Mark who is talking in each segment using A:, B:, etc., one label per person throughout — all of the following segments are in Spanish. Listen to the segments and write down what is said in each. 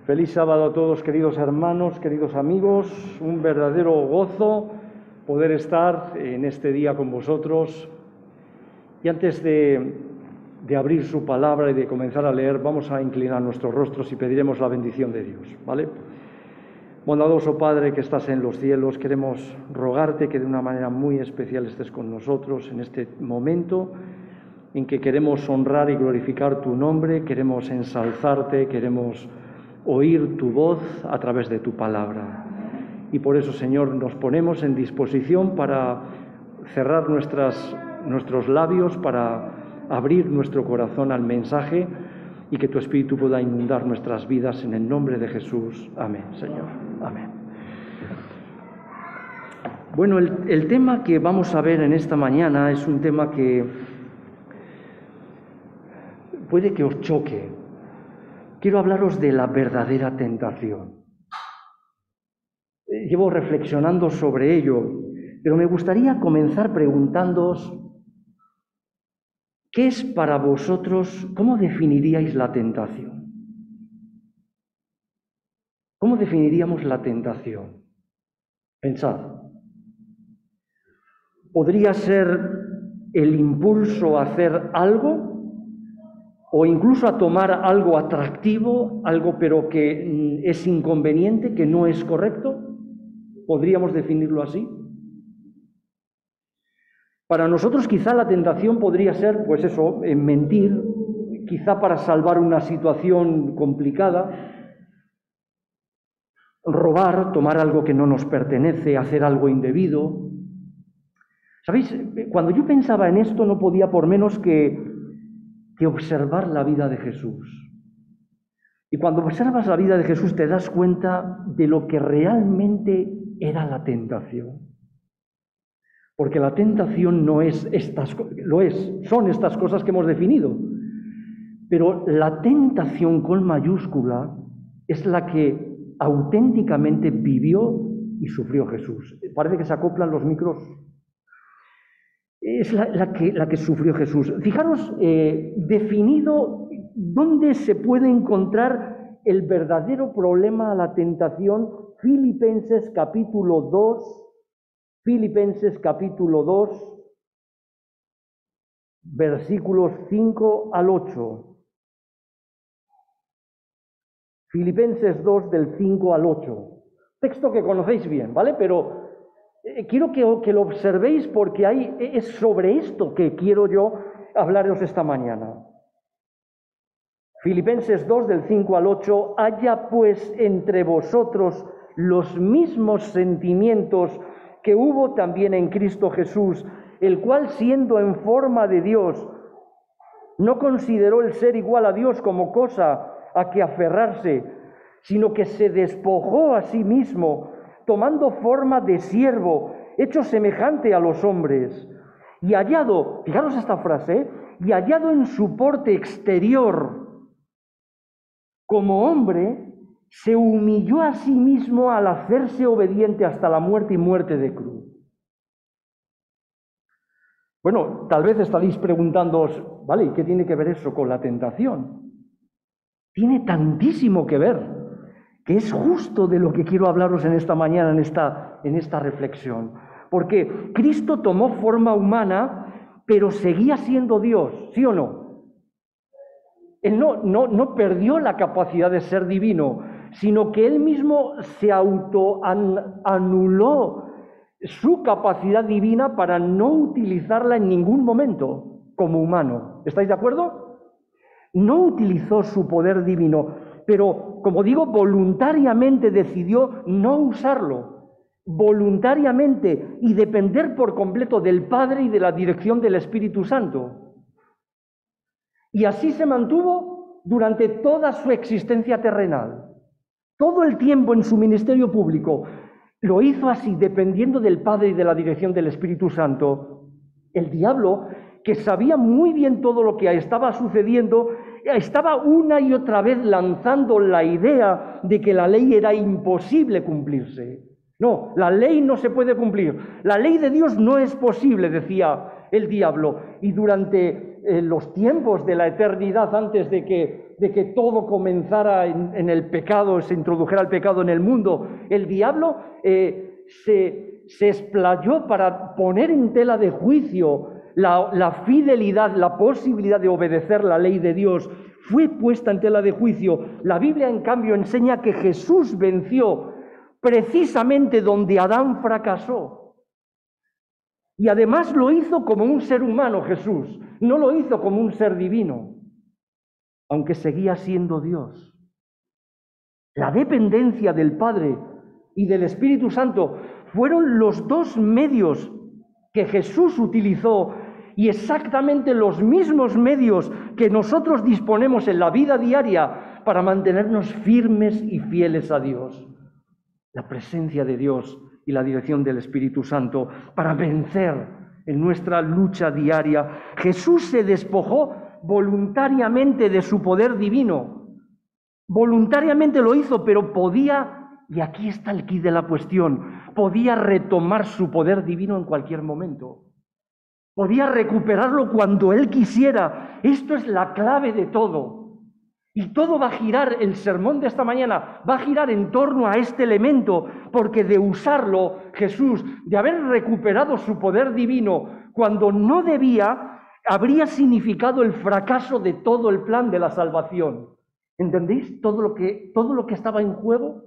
A: Feliz sábado a todos, queridos hermanos, queridos amigos. Un verdadero gozo poder estar en este día con vosotros. Y antes de abrir su palabra y de comenzar a leer, vamos a inclinar nuestros rostros y pediremos la bendición de Dios, ¿vale? Bondadoso Padre que estás en los cielos, queremos rogarte que de una manera muy especial estés con nosotros en este momento en que queremos honrar y glorificar tu nombre, queremos ensalzarte, queremos oír tu voz a través de tu palabra. Y por eso, Señor, nos ponemos en disposición para cerrar nuestros labios, para abrir nuestro corazón al mensaje y que tu Espíritu pueda inundar nuestras vidas en el nombre de Jesús. Amén, Señor. Amén. Bueno, el tema que vamos a ver en esta mañana es un tema que puede que os choque. Quiero hablaros de la verdadera tentación. Llevo reflexionando sobre ello, pero me gustaría comenzar preguntándoos, ¿qué es para vosotros, cómo definiríais la tentación? ¿Cómo definiríamos la tentación? Pensad. ¿Podría ser el impulso a hacer algo? O incluso a tomar algo atractivo, algo pero que es inconveniente, que no es correcto. ¿Podríamos definirlo así? Para nosotros quizá la tentación podría ser, pues eso, mentir, quizá para salvar una situación complicada, robar, tomar algo que no nos pertenece, hacer algo indebido. ¿Sabéis? Cuando yo pensaba en esto no podía por menos que observar la vida de Jesús. Y cuando observas la vida de Jesús te das cuenta de lo que realmente era la tentación. Porque la tentación no es son estas cosas que hemos definido. Pero la tentación con mayúscula es la que auténticamente vivió y sufrió Jesús. Parece que se acoplan los micros. Es la que sufrió Jesús. Fijaros, definido dónde se puede encontrar el verdadero problema a la tentación, Filipenses capítulo 2, versículos 5 al 8. Filipenses 2, del 5 al 8. Texto que conocéis bien, ¿vale? Pero quiero que lo observéis porque es sobre esto que quiero yo hablaros esta mañana. Filipenses 2, del 5 al 8, haya pues entre vosotros los mismos sentimientos que hubo también en Cristo Jesús, el cual siendo en forma de Dios, no consideró el ser igual a Dios como cosa a que aferrarse, sino que se despojó a sí mismo, tomando forma de siervo, hecho semejante a los hombres, y hallado, fijaros esta frase, y hallado en su porte exterior como hombre, se humilló a sí mismo al hacerse obediente hasta la muerte y muerte de cruz. Bueno, tal vez estaréis preguntándoos, ¿vale? ¿Y qué tiene que ver eso con la tentación? Tiene tantísimo que ver, que es justo de lo que quiero hablaros en esta mañana, en esta reflexión. Porque Cristo tomó forma humana, pero seguía siendo Dios, ¿sí o no? Él no perdió la capacidad de ser divino, sino que Él mismo se anuló su capacidad divina para no utilizarla en ningún momento como humano. ¿Estáis de acuerdo? No utilizó su poder divino, pero, como digo, voluntariamente decidió no usarlo, voluntariamente, y depender por completo del Padre y de la dirección del Espíritu Santo. Y así se mantuvo durante toda su existencia terrenal. Todo el tiempo en su ministerio público lo hizo así, dependiendo del Padre y de la dirección del Espíritu Santo. El diablo, que sabía muy bien todo lo que estaba sucediendo, estaba una y otra vez lanzando la idea de que la ley era imposible cumplirse. No, la ley no se puede cumplir. La ley de Dios no es posible, decía el diablo. Y durante los tiempos de la eternidad, antes de de que todo comenzara en el pecado, se introdujera el pecado en el mundo, el diablo se explayó para poner en tela de juicio la fidelidad, la posibilidad de obedecer la ley de Dios. Fue puesta en tela de juicio. La Biblia, en cambio, enseña que Jesús venció precisamente donde Adán fracasó. Y además lo hizo como un ser humano, Jesús. No lo hizo como un ser divino, aunque seguía siendo Dios. La dependencia del Padre y del Espíritu Santo fueron los dos medios que Jesús utilizó, y exactamente los mismos medios que nosotros disponemos en la vida diaria para mantenernos firmes y fieles a Dios. La presencia de Dios y la dirección del Espíritu Santo para vencer en nuestra lucha diaria. Jesús se despojó voluntariamente de su poder divino. Voluntariamente lo hizo, pero podía, y aquí está el quid de la cuestión, podía retomar su poder divino en cualquier momento. Podía recuperarlo cuando Él quisiera. Esto es la clave de todo. Y todo va a girar, el sermón de esta mañana va a girar en torno a este elemento, porque de usarlo, Jesús, de haber recuperado su poder divino cuando no debía, habría significado el fracaso de todo el plan de la salvación. ¿Entendéis todo lo que estaba en juego?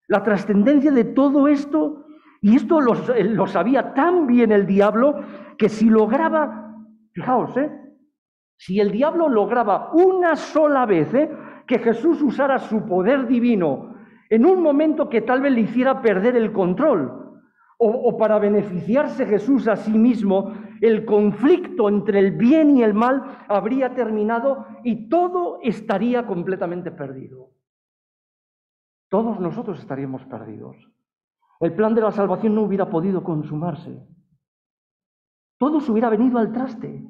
A: La trascendencia de todo esto. Y esto lo sabía tan bien el diablo que si lograba, fijaos, si el diablo lograba una sola vez que Jesús usara su poder divino en un momento que tal vez le hiciera perder el control, o para beneficiarse Jesús a sí mismo, el conflicto entre el bien y el mal habría terminado y todo estaría completamente perdido. Todos nosotros estaríamos perdidos. El plan de la salvación no hubiera podido consumarse. Todo se hubiera venido al traste.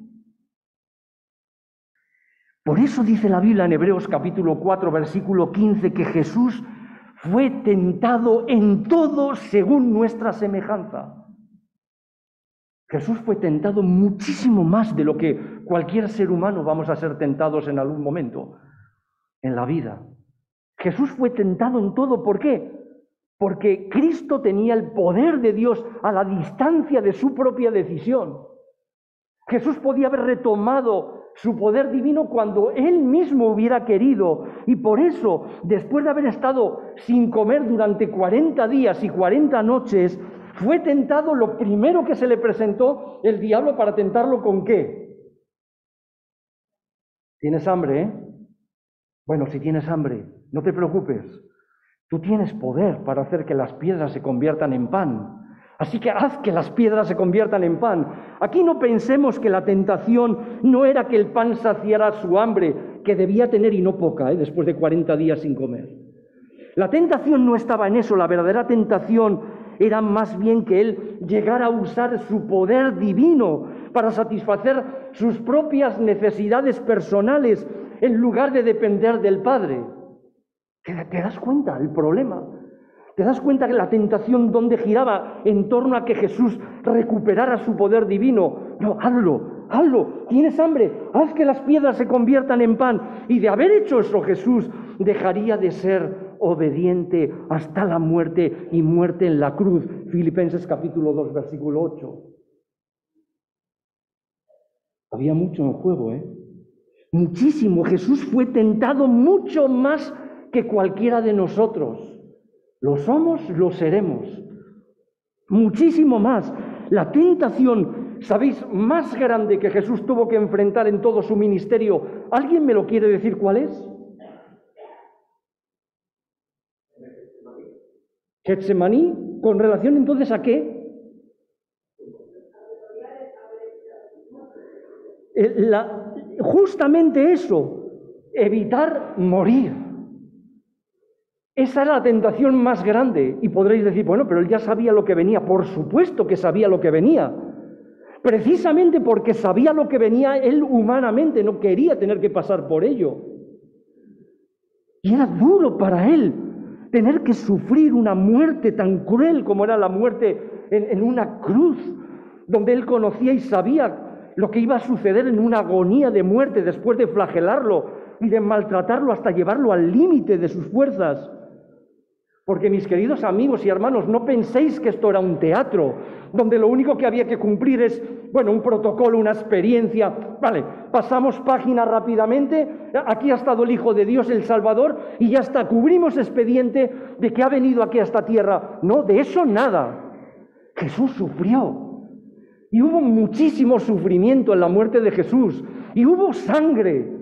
A: Por eso dice la Biblia en Hebreos capítulo 4, versículo 15, que Jesús fue tentado en todo según nuestra semejanza. Jesús fue tentado muchísimo más de lo que cualquier ser humano vamos a ser tentados en algún momento en la vida. Jesús fue tentado en todo. ¿Por qué? Porque Cristo tenía el poder de Dios a la distancia de su propia decisión. Jesús podía haber retomado su poder divino cuando Él mismo hubiera querido. Y por eso, después de haber estado sin comer durante 40 días y 40 noches, fue tentado. Lo primero que se le presentó el diablo para tentarlo, ¿con qué? ¿Tienes hambre, Bueno, si tienes hambre, no te preocupes. Tú tienes poder para hacer que las piedras se conviertan en pan. Así que haz que las piedras se conviertan en pan. Aquí no pensemos que la tentación no era que el pan saciara su hambre, que debía tener y no poca, después de 40 días sin comer. La tentación no estaba en eso. La verdadera tentación era más bien que él llegara a usar su poder divino para satisfacer sus propias necesidades personales en lugar de depender del Padre. ¿Te das cuenta el problema? ¿Te das cuenta que la tentación donde giraba en torno a que Jesús recuperara su poder divino? No, hazlo, tienes hambre, haz que las piedras se conviertan en pan. Y de haber hecho eso, Jesús dejaría de ser obediente hasta la muerte, y muerte en la cruz. Filipenses capítulo 2, versículo 8. Había mucho en juego, Muchísimo. Jesús fue tentado mucho más que cualquiera de nosotros. Lo somos, lo seremos. Muchísimo más. La tentación, ¿sabéis?, más grande que Jesús tuvo que enfrentar en todo su ministerio. ¿Alguien me lo quiere decir cuál es? Getsemaní. ¿Con relación entonces a qué? Justamente eso, evitar morir. Esa era la tentación más grande. Y podréis decir, bueno, pero él ya sabía lo que venía. Por supuesto que sabía lo que venía. Precisamente porque sabía lo que venía, él humanamente no quería tener que pasar por ello. Y era duro para él tener que sufrir una muerte tan cruel como era la muerte en una cruz, donde él conocía y sabía lo que iba a suceder en una agonía de muerte después de flagelarlo y de maltratarlo hasta llevarlo al límite de sus fuerzas. Porque, mis queridos amigos y hermanos, no penséis que esto era un teatro, donde lo único que había que cumplir es, un protocolo, una experiencia. Vale, pasamos página rápidamente, aquí ha estado el Hijo de Dios, el Salvador, y ya está, cubrimos expediente de que ha venido aquí a esta tierra. No, de eso nada. Jesús sufrió. Y hubo muchísimo sufrimiento en la muerte de Jesús. Y hubo sangre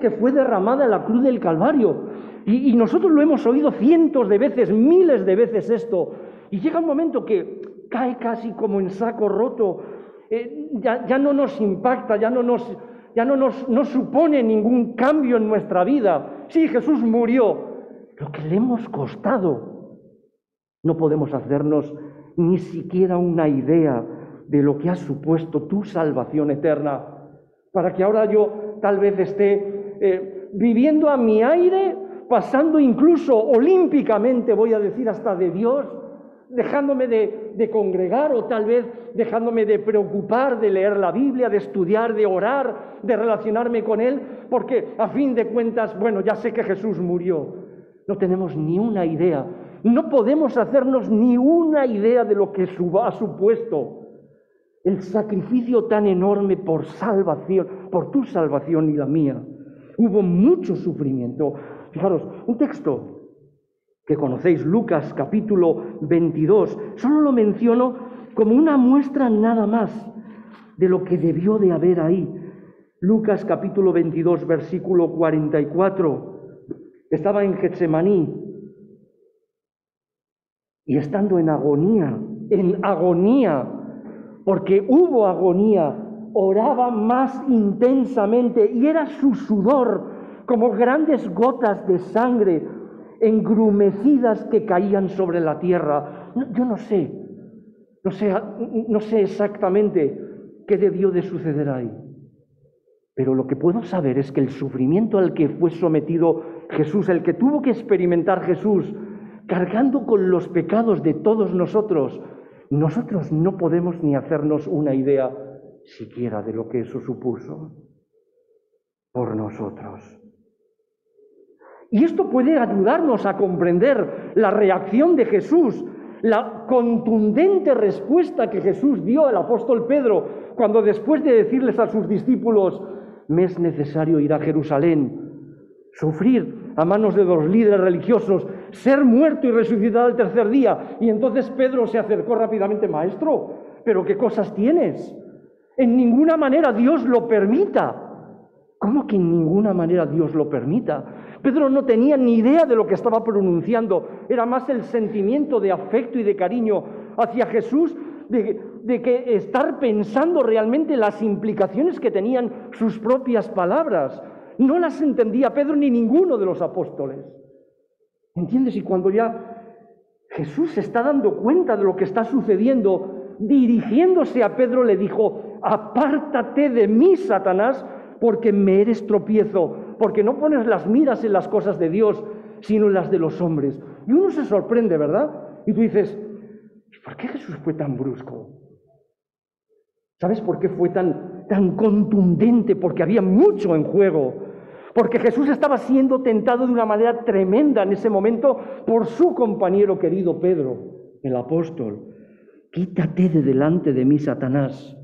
A: que fue derramada en la cruz del Calvario. Y nosotros lo hemos oído cientos de veces, miles de veces esto. Y llega un momento que cae casi como en saco roto. Ya no nos impacta, ya no supone ningún cambio en nuestra vida. Sí, Jesús murió. Lo que le hemos costado. No podemos hacernos ni siquiera una idea de lo que ha supuesto tu salvación eterna, para que ahora yo tal vez esté viviendo a mi aire, pasando incluso olímpicamente, voy a decir, hasta de Dios, dejándome de congregar o tal vez dejándome de preocupar de leer la Biblia, de estudiar, de orar, de relacionarme con Él, porque a fin de cuentas, ya sé que Jesús murió. No tenemos ni una idea, no podemos hacernos ni una idea de lo que ha supuesto el sacrificio tan enorme por salvación, por tu salvación y la mía. Hubo mucho sufrimiento. Fijaros, un texto que conocéis, Lucas capítulo 22, solo lo menciono como una muestra nada más de lo que debió de haber ahí. Lucas capítulo 22, versículo 44, estaba en Getsemaní y estando en agonía, porque hubo agonía, oraba más intensamente y era su sudor como grandes gotas de sangre engrumecidas que caían sobre la tierra. Yo no sé exactamente qué debió de suceder ahí, pero lo que puedo saber es que el sufrimiento al que fue sometido Jesús, el que tuvo que experimentar Jesús, cargando con los pecados de todos nosotros no podemos ni hacernos una idea siquiera de lo que eso supuso por nosotros. Y esto puede ayudarnos a comprender la reacción de Jesús, la contundente respuesta que Jesús dio al apóstol Pedro, cuando después de decirles a sus discípulos, me es necesario ir a Jerusalén, sufrir a manos de los líderes religiosos, ser muerto y resucitar al tercer día. Y entonces Pedro se acercó rápidamente, maestro, ¿pero qué cosas tienes? En ninguna manera Dios lo permita. ¿Cómo que en ninguna manera Dios lo permita? Pedro no tenía ni idea de lo que estaba pronunciando, era más el sentimiento de afecto y de cariño hacia Jesús, de que estar pensando realmente las implicaciones que tenían sus propias palabras. No las entendía Pedro ni ninguno de los apóstoles. ¿Entiendes? Y cuando ya Jesús se está dando cuenta de lo que está sucediendo, dirigiéndose a Pedro le dijo, apártate de mí, Satanás, porque me eres tropiezo, porque no pones las miras en las cosas de Dios, sino en las de los hombres. Y uno se sorprende, ¿verdad? Y tú dices, ¿por qué Jesús fue tan brusco? ¿Sabes por qué fue tan contundente? Porque había mucho en juego. Porque Jesús estaba siendo tentado de una manera tremenda en ese momento por su compañero querido Pedro, el apóstol. Quítate de delante de mí, Satanás.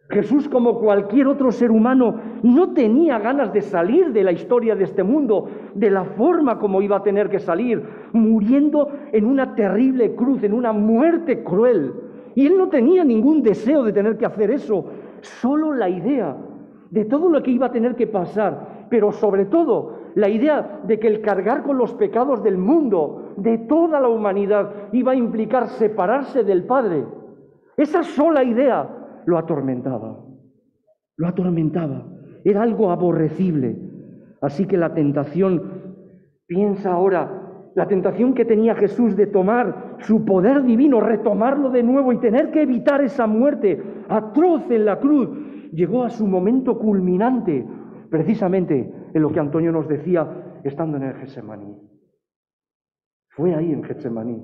A: Jesús, como cualquier otro ser humano, no tenía ganas de salir de la historia de este mundo, de la forma como iba a tener que salir, muriendo en una terrible cruz, en una muerte cruel. Y él no tenía ningún deseo de tener que hacer eso, solo la idea de todo lo que iba a tener que pasar, pero sobre todo la idea de que el cargar con los pecados del mundo, de toda la humanidad, iba a implicar separarse del Padre. Esa sola idea lo atormentaba, era algo aborrecible. Así que la tentación, piensa ahora, la tentación que tenía Jesús de tomar su poder divino, retomarlo de nuevo y tener que evitar esa muerte atroz en la cruz, llegó a su momento culminante, precisamente en lo que Antonio nos decía, estando en el Getsemaní. Fue ahí en Getsemaní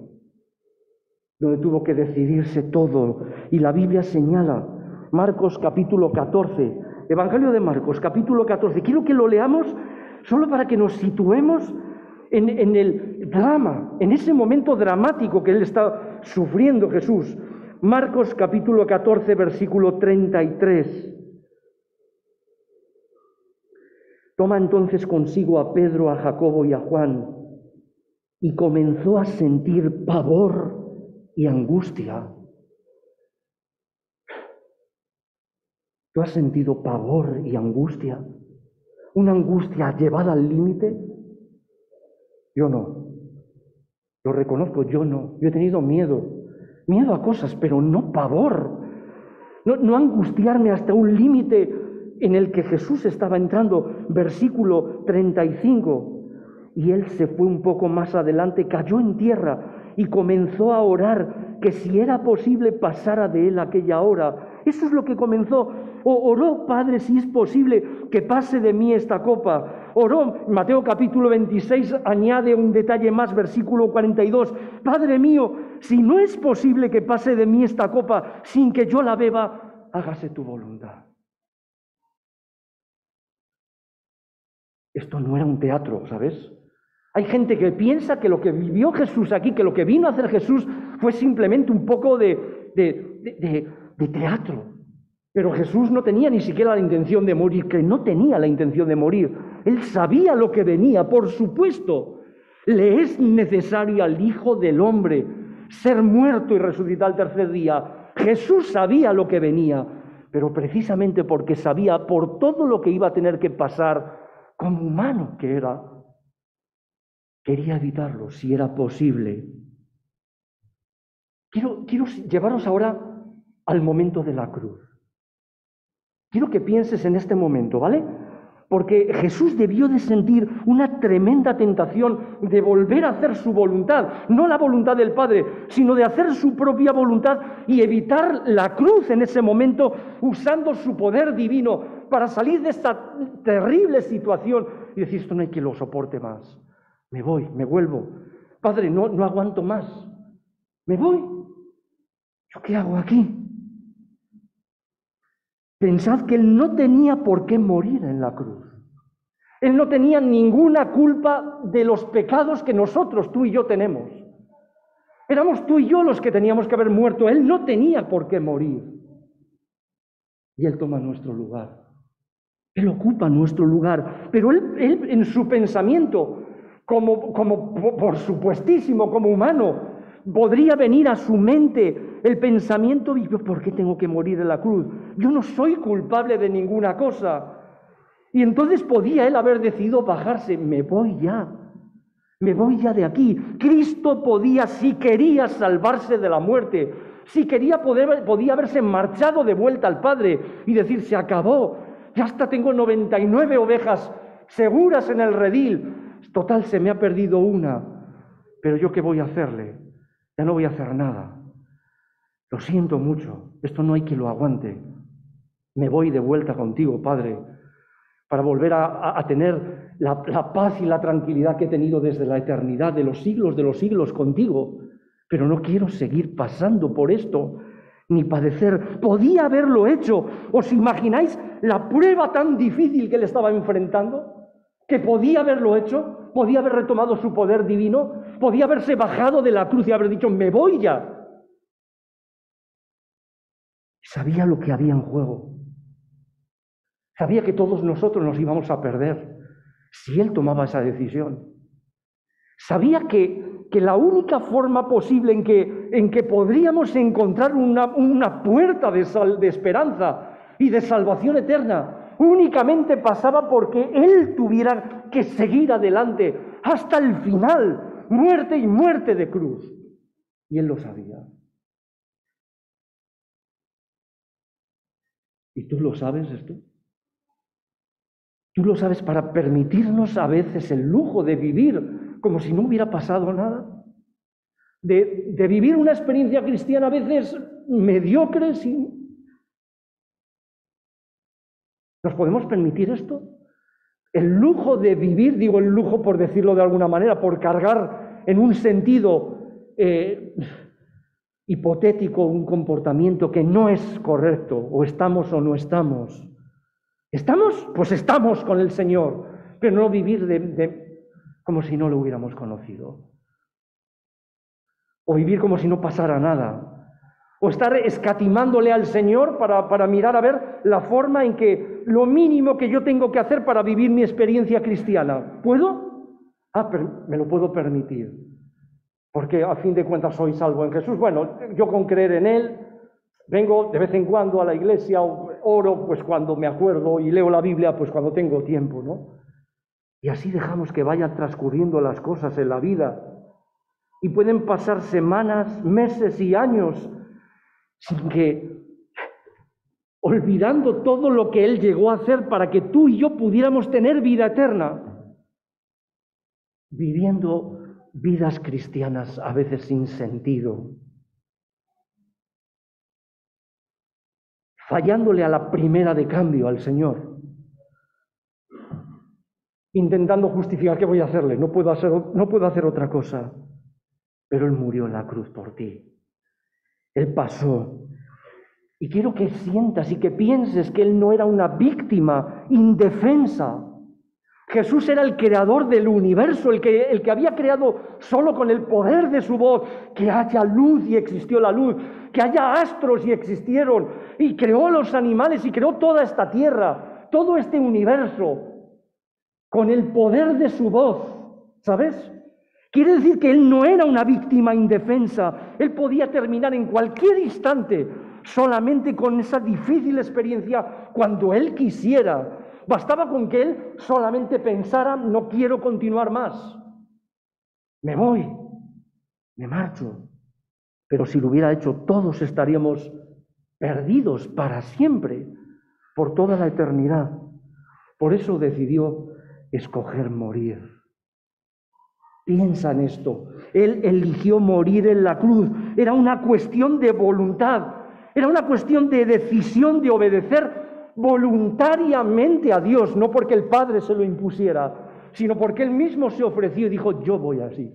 A: donde tuvo que decidirse todo. Y la Biblia señala, Marcos capítulo 14, Evangelio de Marcos, capítulo 14. Quiero que lo leamos solo para que nos situemos en el drama, en ese momento dramático que él está sufriendo Jesús. Marcos capítulo 14, versículo 33. Toma entonces consigo a Pedro, a Jacobo y a Juan, y comenzó a sentir pavor y angustia. ¿Tú has sentido pavor y angustia? ¿Una angustia llevada al límite? Yo no. Lo reconozco, yo no. Yo he tenido miedo. Miedo a cosas, pero no pavor. No angustiarme hasta un límite en el que Jesús estaba entrando. Versículo 35. Y él se fue un poco más adelante, cayó en tierra y comenzó a orar que si era posible pasara de él aquella hora. Eso es lo que comenzó. Oró: Padre, si es posible que pase de mí esta copa. Oró, Mateo capítulo 26 añade un detalle más, versículo 42. Padre mío, si no es posible que pase de mí esta copa sin que yo la beba, hágase tu voluntad. Esto no era un teatro, ¿sabes? Hay gente que piensa que lo que vivió Jesús aquí, que lo que vino a hacer Jesús fue simplemente un poco de teatro. Pero Jesús no tenía ni siquiera la intención de morir, que no tenía la intención de morir. Él sabía lo que venía, por supuesto. Le es necesario al Hijo del Hombre ser muerto y resucitar al tercer día. Jesús sabía lo que venía, pero precisamente porque sabía por todo lo que iba a tener que pasar como humano que era, quería evitarlo si era posible. Quiero llevaros ahora al momento de la cruz. Quiero que pienses en este momento, ¿vale? Porque Jesús debió de sentir una tremenda tentación de volver a hacer su voluntad, no la voluntad del Padre, sino de hacer su propia voluntad y evitar la cruz en ese momento, usando su poder divino para salir de esta terrible situación y decir: esto no hay quien lo soporte más. Me voy, me vuelvo. Padre, no aguanto más. Me voy. ¿Yo qué hago aquí? Pensad que él no tenía por qué morir en la cruz. Él no tenía ninguna culpa de los pecados que nosotros, tú y yo, tenemos. Éramos tú y yo los que teníamos que haber muerto. Él no tenía por qué morir. Y él toma nuestro lugar. Él ocupa nuestro lugar. Pero él en su pensamiento, como por supuestísimo, como humano, podría venir a su mente el pensamiento: ¿por qué tengo que morir en la cruz? Yo no soy culpable de ninguna cosa. Y entonces podía él haber decidido bajarse. Me voy ya de aquí. Cristo podía, si quería, salvarse de la muerte. Si quería, podía haberse marchado de vuelta al Padre y decir: se acabó. Ya hasta tengo 99 ovejas seguras en el redil. Total, se me ha perdido una. Pero ¿yo qué voy a hacerle? Ya no voy a hacer nada. Lo siento mucho, esto no hay quien lo aguante. Me voy de vuelta contigo, Padre, para volver a tener la paz y la tranquilidad que he tenido desde la eternidad, de los siglos contigo. Pero no quiero seguir pasando por esto, ni padecer. Podía haberlo hecho. ¿Os imagináis la prueba tan difícil que él estaba enfrentando? Que podía haberlo hecho, podía haber retomado su poder divino, podía haberse bajado de la cruz y haber dicho: me voy ya. Sabía lo que había en juego. Sabía que todos nosotros nos íbamos a perder si él tomaba esa decisión. Sabía que la única forma posible en que podríamos encontrar una puerta de esperanza y de salvación eterna únicamente pasaba porque él tuviera que seguir adelante hasta el final, muerte y muerte de cruz. Y él lo sabía. ¿Y tú lo sabes esto? Tú lo sabes, para permitirnos a veces el lujo de vivir como si no hubiera pasado nada, de vivir una experiencia cristiana a veces mediocre. ¿Nos podemos permitir esto? El lujo de vivir, digo el lujo por decirlo de alguna manera, por cargar en un sentido hipotético un comportamiento que no es correcto, o estamos o no estamos. ¿Estamos? Pues estamos con el Señor, pero no vivir como si no lo hubiéramos conocido. O vivir como si no pasara nada. O estar escatimándole al Señor para mirar a ver la forma en que lo mínimo que yo tengo que hacer para vivir mi experiencia cristiana. ¿Puedo? Pero me lo puedo permitir. Porque a fin de cuentas soy salvo en Jesús. Bueno, yo con creer en Él, vengo de vez en cuando a la iglesia, oro pues cuando me acuerdo y leo la Biblia pues cuando tengo tiempo, ¿no? Y así dejamos que vayan transcurriendo las cosas en la vida. Y pueden pasar semanas, meses y años sin que, olvidando todo lo que Él llegó a hacer para que tú y yo pudiéramos tener vida eterna, viviendo vidas cristianas a veces sin sentido, fallándole a la primera de cambio al Señor, intentando justificar qué voy a hacerle, no puedo hacer otra cosa, pero Él murió en la cruz por ti. Él pasó. Y quiero que sientas y que pienses que Él no era una víctima indefensa. Jesús era el creador del universo, el que había creado solo con el poder de su voz, que haya luz y existió la luz, que haya astros y existieron, y creó los animales y creó toda esta tierra, todo este universo, con el poder de su voz, ¿sabes? Quiere decir que Él no era una víctima indefensa. Él podía terminar en cualquier instante solamente con esa difícil experiencia cuando Él quisiera. Bastaba con que Él solamente pensara, no quiero continuar más. Me voy, me marcho. Pero si lo hubiera hecho, todos estaríamos perdidos para siempre, por toda la eternidad. Por eso decidió escoger morir. Piensa en esto. Él eligió morir en la cruz. Era una cuestión de voluntad. Era una cuestión de decisión de obedecer voluntariamente a Dios, no porque el Padre se lo impusiera, sino porque Él mismo se ofreció y dijo, yo voy así.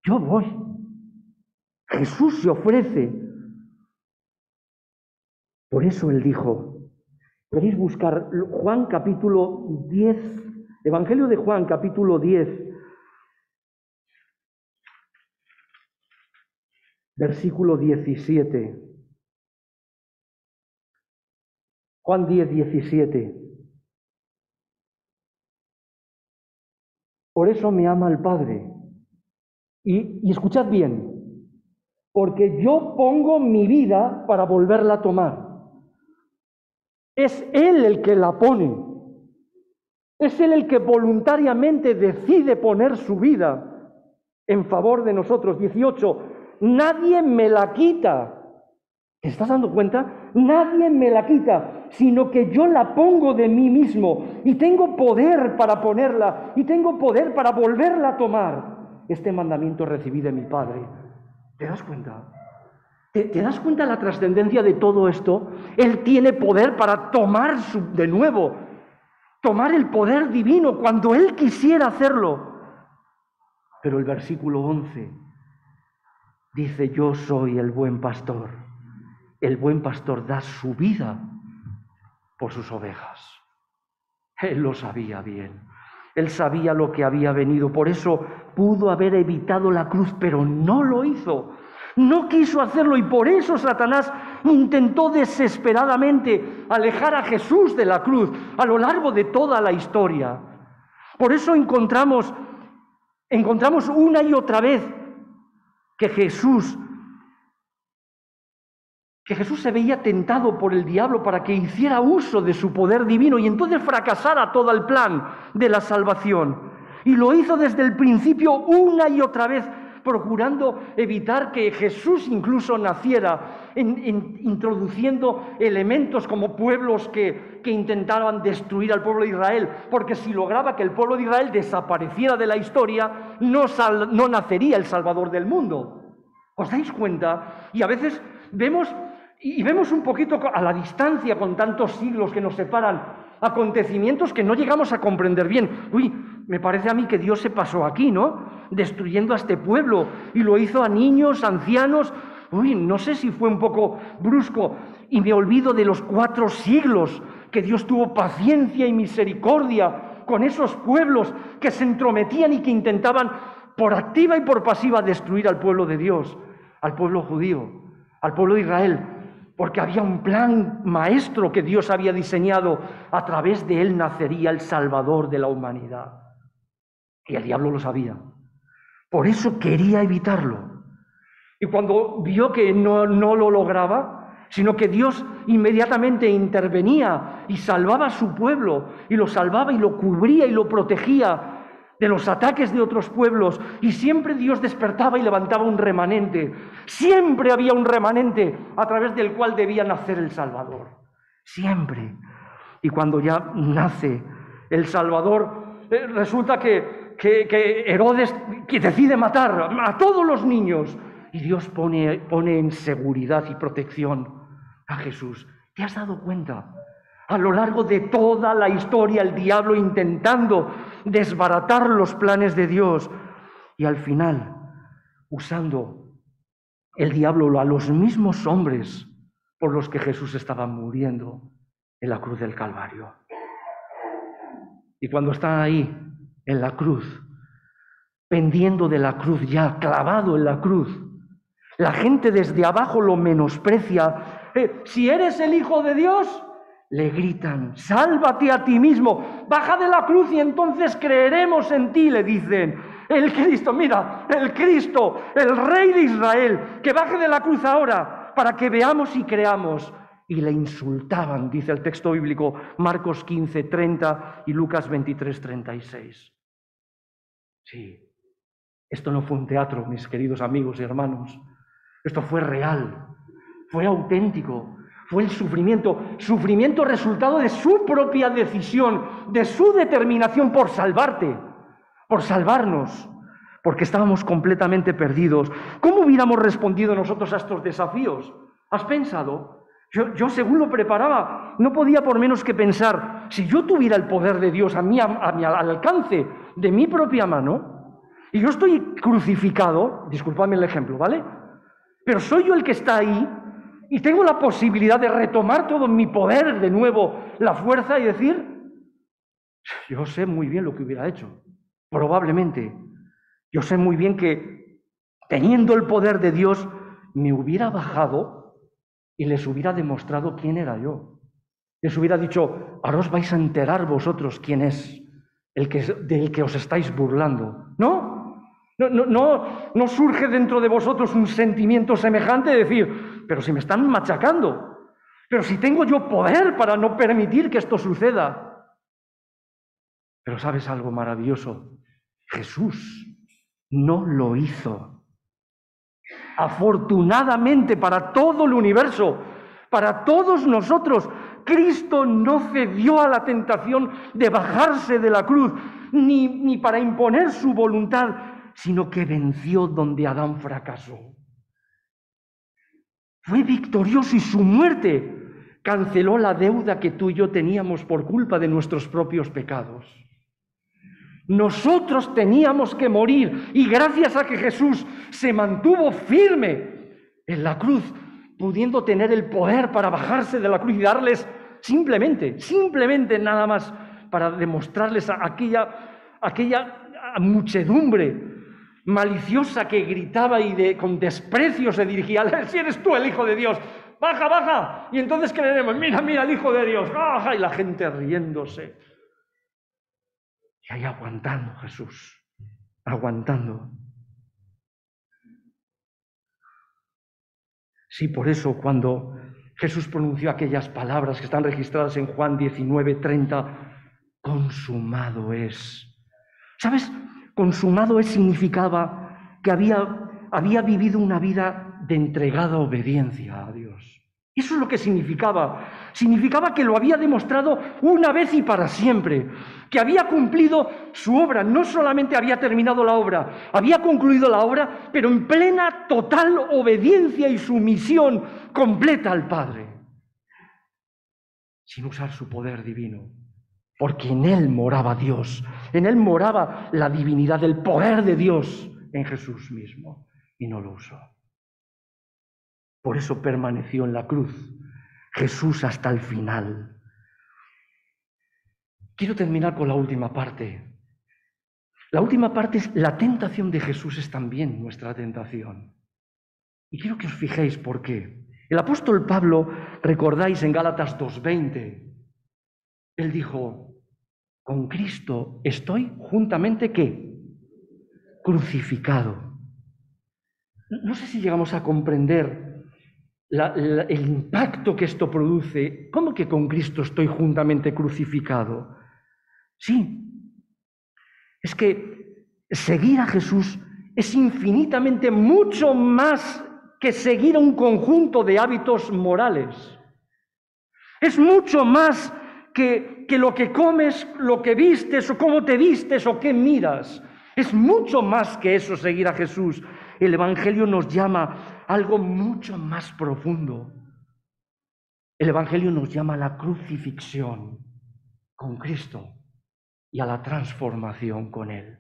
A: Yo voy. Jesús se ofrece. Por eso Él dijo, ¿queréis buscar Juan capítulo 10? Evangelio de Juan, capítulo 10, versículo 17. Juan 10, 17. Por eso me ama el Padre. Y escuchad bien, porque yo pongo mi vida para volverla a tomar. Es Él el que la pone. Es Él el que voluntariamente decide poner su vida en favor de nosotros. 18. Nadie me la quita. ¿Te estás dando cuenta? Nadie me la quita, sino que yo la pongo de mí mismo. Y tengo poder para ponerla, y tengo poder para volverla a tomar. Este mandamiento recibí de mi Padre. ¿Te das cuenta? ¿Te das cuenta de la trascendencia de todo esto? Él tiene poder para tomar de nuevo. Tomar el poder divino cuando Él quisiera hacerlo. Pero el versículo 11 dice, yo soy el buen pastor. El buen pastor da su vida por sus ovejas. Él lo sabía bien. Él sabía lo que había venido. Por eso pudo haber evitado la cruz, pero no lo hizo. No quiso hacerlo y por eso Satanás intentó desesperadamente alejar a Jesús de la cruz a lo largo de toda la historia. Por eso encontramos una y otra vez que Jesús se veía tentado por el diablo para que hiciera uso de su poder divino y entonces fracasara todo el plan de la salvación. Y lo hizo desde el principio una y otra vez, procurando evitar que Jesús incluso naciera, introduciendo elementos como pueblos que intentaban destruir al pueblo de Israel, porque si lograba que el pueblo de Israel desapareciera de la historia, no nacería el Salvador del mundo. ¿Os dais cuenta? Y a veces vemos un poquito a la distancia, con tantos siglos que nos separan, acontecimientos que no llegamos a comprender bien. Me parece a mí que Dios se pasó aquí, ¿no? Destruyendo a este pueblo, y lo hizo a niños, ancianos. No sé si fue un poco brusco, y me olvido de los 4 siglos que Dios tuvo paciencia y misericordia con esos pueblos que se entrometían y que intentaban por activa y por pasiva destruir al pueblo de Dios, al pueblo judío, al pueblo de Israel, porque había un plan maestro que Dios había diseñado. A través de él nacería el Salvador de la humanidad. Y el diablo lo sabía. Por eso quería evitarlo. Y cuando vio que no lo lograba, sino que Dios inmediatamente intervenía y salvaba a su pueblo, y lo salvaba y lo cubría y lo protegía de los ataques de otros pueblos, y siempre Dios despertaba y levantaba un remanente. Siempre había un remanente a través del cual debía nacer el Salvador. Siempre. Y cuando ya nace el Salvador, resulta que Herodes decide matar a todos los niños. Y Dios pone en seguridad y protección a Jesús. ¿Te has dado cuenta? A lo largo de toda la historia, el diablo intentando desbaratar los planes de Dios. Y al final, usando el diablo a los mismos hombres por los que Jesús estaba muriendo en la cruz del Calvario. Y cuando está ahí, en la cruz, pendiendo de la cruz ya, clavado en la cruz, la gente desde abajo lo menosprecia. Si eres el Hijo de Dios, le gritan, sálvate a ti mismo, baja de la cruz y entonces creeremos en ti, le dicen. El Cristo, mira, el Cristo, el Rey de Israel, que baje de la cruz ahora para que veamos y creamos. Y le insultaban, dice el texto bíblico, Marcos 15, 30 y Lucas 23, 36. Sí, esto no fue un teatro, mis queridos amigos y hermanos. Esto fue real, fue auténtico, fue el sufrimiento resultado de su propia decisión, de su determinación por salvarte, por salvarnos, porque estábamos completamente perdidos. ¿Cómo hubiéramos respondido nosotros a estos desafíos? ¿Has pensado? Yo según lo preparaba, no podía por menos que pensar, si yo tuviera el poder de Dios al alcance de mi propia mano, y yo estoy crucificado, disculpadme el ejemplo, ¿vale? Pero soy yo el que está ahí y tengo la posibilidad de retomar todo mi poder de nuevo, la fuerza, y decir, yo sé muy bien lo que hubiera hecho, probablemente. Yo sé muy bien que teniendo el poder de Dios me hubiera bajado y les hubiera demostrado quién era yo. Les hubiera dicho, ahora os vais a enterar vosotros quién es del que os estáis burlando. No surge dentro de vosotros un sentimiento semejante de decir, pero si me están machacando, pero si tengo yo poder para no permitir que esto suceda. Pero ¿sabes algo maravilloso? Jesús no lo hizo. Afortunadamente para todo el universo, para todos nosotros, Cristo no cedió a la tentación de bajarse de la cruz, ni para imponer su voluntad, sino que venció donde Adán fracasó. Fue victorioso y su muerte canceló la deuda que tú y yo teníamos por culpa de nuestros propios pecados. Nosotros teníamos que morir y gracias a que Jesús se mantuvo firme en la cruz, pudiendo tener el poder para bajarse de la cruz y darles simplemente nada más para demostrarles a aquella muchedumbre maliciosa que gritaba y con desprecio se dirigía, si eres tú el Hijo de Dios, baja, y entonces creeremos, mira el Hijo de Dios, baja, y la gente riéndose. Y ahí aguantando Jesús, aguantando. Sí, por eso cuando Jesús pronunció aquellas palabras que están registradas en Juan 19:30, consumado es. ¿Sabes? Consumado es significaba que había vivido una vida de entregada obediencia a Dios. Eso es lo que significaba. Significaba que lo había demostrado una vez y para siempre, que había cumplido su obra. No solamente había terminado la obra, había concluido la obra, pero en plena, total obediencia y sumisión completa al Padre, sin usar su poder divino, porque en Él moraba Dios, en Él moraba la divinidad, el poder de Dios en Jesús mismo, y no lo usó. Por eso permaneció en la cruz Jesús hasta el final. quiero terminar con la última parte. La última parte es la tentación de Jesús es también nuestra tentación. Y quiero que os fijéis por qué. El apóstol Pablo, recordáis en Gálatas 2:20, él dijo, con Cristo estoy juntamente, ¿qué? Crucificado. No sé si llegamos a comprender el impacto que esto produce. ¿Cómo que con Cristo estoy juntamente crucificado? Sí, es que seguir a Jesús es infinitamente mucho más que seguir un conjunto de hábitos morales. Es mucho más que lo que comes, lo que vistes, o cómo te vistes, o qué miras. Es mucho más que eso, seguir a Jesús. El Evangelio nos llama a algo mucho más profundo. El Evangelio nos llama a la crucifixión con Cristo y a la transformación con Él.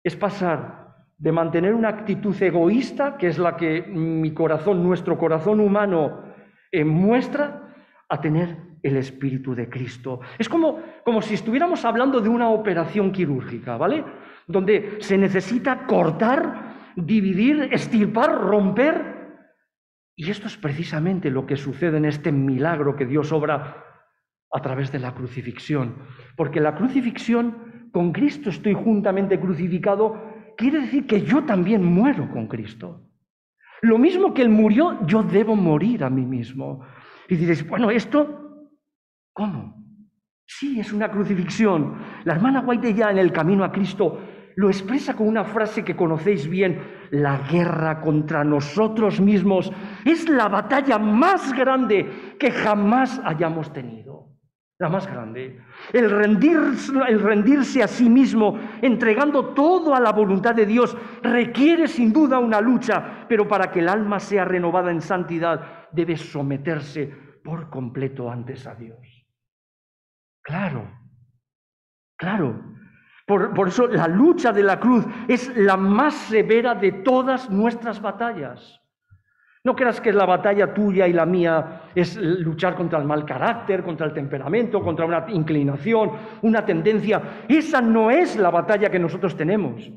A: Es pasar de mantener una actitud egoísta, que es la que nuestro corazón humano muestra, a tener el Espíritu de Cristo. Es como si estuviéramos hablando de una operación quirúrgica, ¿vale? Donde se necesita cortar, dividir, extirpar, romper. Y esto es precisamente lo que sucede en este milagro que Dios obra a través de la crucifixión. Porque la crucifixión, con Cristo estoy juntamente crucificado, quiere decir que yo también muero con Cristo. Lo mismo que Él murió, yo debo morir a mí mismo. Y diréis, bueno, ¿esto cómo? Sí, es una crucifixión. La hermana White ya en El Camino a Cristo lo expresa con una frase que conocéis bien: la guerra contra nosotros mismos es la batalla más grande que jamás hayamos tenido. La más grande. El rendirse a sí mismo, entregando todo a la voluntad de Dios, requiere sin duda una lucha, pero para que el alma sea renovada en santidad, debe someterse por completo antes a Dios. Claro. Por eso la lucha de la cruz es la más severa de todas nuestras batallas. No creas que la batalla tuya y la mía es luchar contra el mal carácter, contra el temperamento, contra una inclinación, una tendencia. Esa no es la batalla que nosotros tenemos.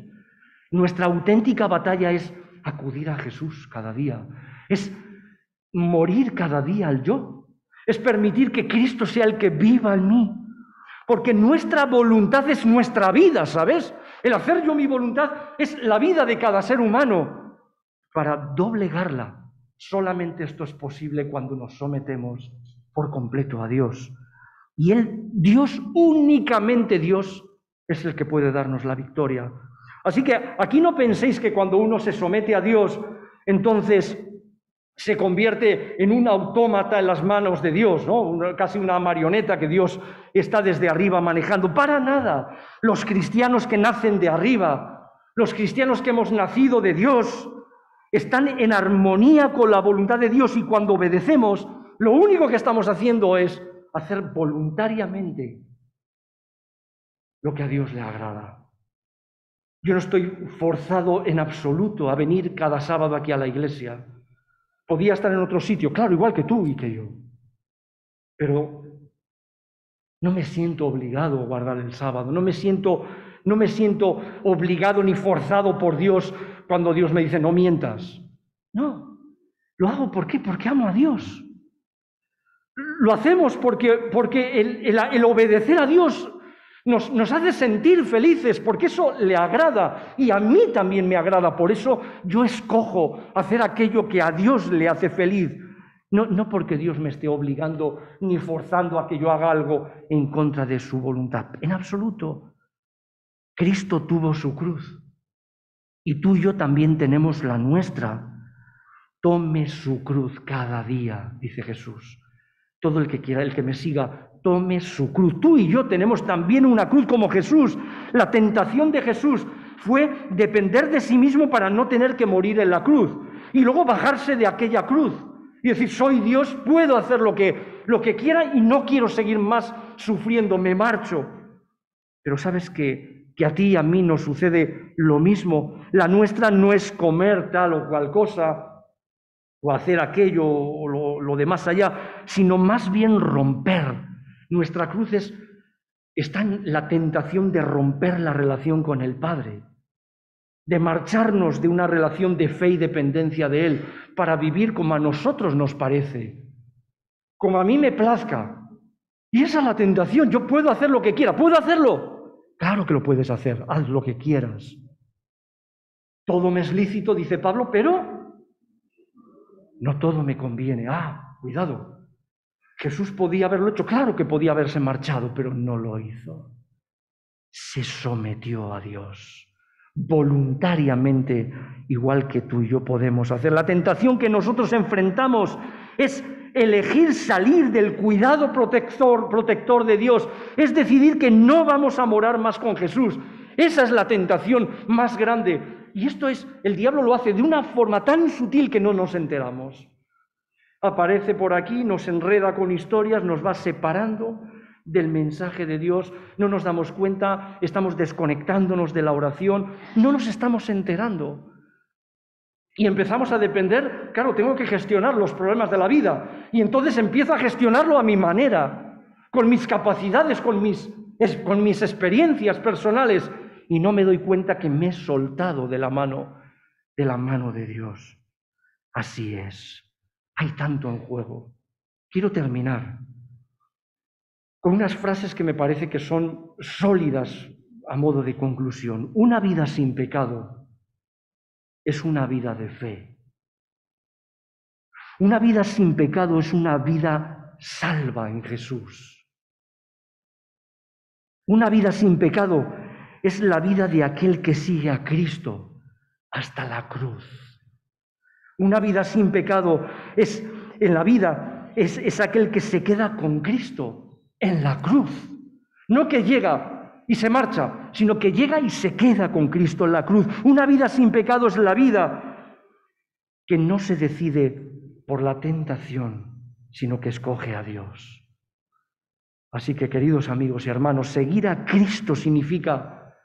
A: Nuestra auténtica batalla es acudir a Jesús cada día. Es morir cada día al yo. Es permitir que Cristo sea el que viva en mí. Porque nuestra voluntad es nuestra vida, ¿sabes? El hacer yo mi voluntad es la vida de cada ser humano. Para doblegarla, solamente esto es posible cuando nos sometemos por completo a Dios. Y Dios, únicamente Dios, es el que puede darnos la victoria. Así que aquí no penséis que cuando uno se somete a Dios, entonces se convierte en un autómata en las manos de Dios, ¿no? Casi una marioneta que Dios está desde arriba manejando. Para nada. Los cristianos que nacen de arriba, los cristianos que hemos nacido de Dios, están en armonía con la voluntad de Dios, y cuando obedecemos, lo único que estamos haciendo es hacer voluntariamente lo que a Dios le agrada. Yo no estoy forzado en absoluto a venir cada sábado aquí a la iglesia. Podía estar en otro sitio, claro, igual que tú y que yo. Pero no me siento obligado a guardar el sábado, no me siento obligado ni forzado por Dios cuando Dios me dice no mientas. No, lo hago ¿por qué? Porque amo a Dios. Lo hacemos porque el obedecer a Dios nos hace sentir felices, porque eso le agrada y a mí también me agrada. Por eso yo escojo hacer aquello que a Dios le hace feliz. No porque Dios me esté obligando ni forzando a que yo haga algo en contra de su voluntad. En absoluto. Cristo tuvo su cruz y tú y yo también tenemos la nuestra. Tome su cruz cada día, dice Jesús. Todo el que quiera, el que me siga, tome su cruz. Tú y yo tenemos también una cruz como Jesús. La tentación de Jesús fue depender de sí mismo para no tener que morir en la cruz y luego bajarse de aquella cruz y decir, soy Dios, puedo hacer lo que quiera y no quiero seguir más sufriendo, me marcho. Pero sabes que a ti y a mí nos sucede lo mismo. La nuestra no es comer tal o cual cosa o hacer aquello o lo de más allá, sino más bien romper. Nuestra cruz es está en la tentación de romper la relación con el Padre, de marcharnos de una relación de fe y dependencia de Él para vivir como a nosotros nos parece, como a mí me plazca. Y esa es la tentación. Yo puedo hacer lo que quiera. ¿Puedo hacerlo? Claro que lo puedes hacer. Haz lo que quieras. Todo me es lícito, dice Pablo, pero no todo me conviene. Cuidado. Jesús podía haberlo hecho. Claro que podía haberse marchado, pero no lo hizo. Se sometió a Dios voluntariamente, igual que tú y yo podemos hacer. La tentación que nosotros enfrentamos es elegir salir del cuidado protector de Dios, es decidir que no vamos a morar más con Jesús. Esa es la tentación más grande. Y el diablo lo hace de una forma tan sutil que no nos enteramos. Aparece por aquí, nos enreda con historias, nos va separando del mensaje de Dios, no nos damos cuenta, estamos desconectándonos de la oración, no nos estamos enterando. Y empezamos a depender, claro, tengo que gestionar los problemas de la vida, y entonces empiezo a gestionarlo a mi manera, con mis capacidades, con mis experiencias personales, y no me doy cuenta que me he soltado de la mano de Dios. Así es, hay tanto en juego. Quiero terminar con unas frases que me parece que son sólidas a modo de conclusión. Una vida sin pecado es una vida de fe. Una vida sin pecado es una vida salva en Jesús. Una vida sin pecado es la vida de aquel que sigue a Cristo hasta la cruz. Una vida sin pecado es aquel que se queda con Cristo en la cruz. No que llega y se marcha, sino que llega y se queda con Cristo en la cruz. Una vida sin pecado es la vida que no se decide por la tentación, sino que escoge a Dios. Así que, queridos amigos y hermanos, seguir a Cristo significa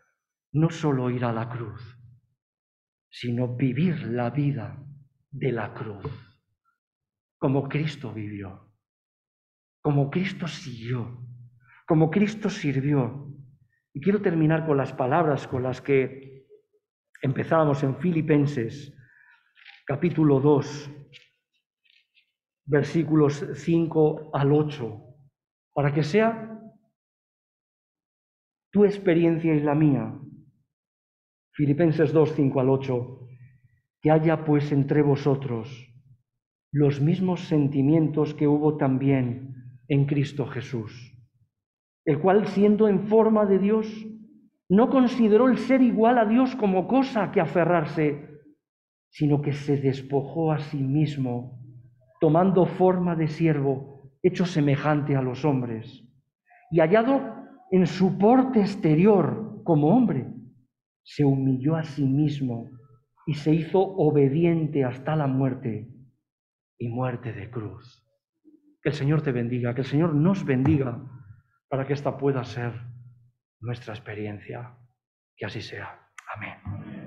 A: no solo ir a la cruz, sino vivir la vida de la cruz, como Cristo vivió, como Cristo siguió, como Cristo sirvió. Y quiero terminar con las palabras con las que empezábamos en Filipenses, capítulo 2, versículos 5 al 8, para que sea tu experiencia y la mía. Filipenses 2, 5 al 8, que haya pues entre vosotros los mismos sentimientos que hubo también en Cristo Jesús, el cual, siendo en forma de Dios, no consideró el ser igual a Dios como cosa a que aferrarse, sino que se despojó a sí mismo, tomando forma de siervo, hecho semejante a los hombres, y hallado en su porte exterior como hombre, se humilló a sí mismo y se hizo obediente hasta la muerte, y muerte de cruz. Que el Señor te bendiga, que el Señor nos bendiga, para que esta pueda ser nuestra experiencia. Que así sea. Amén.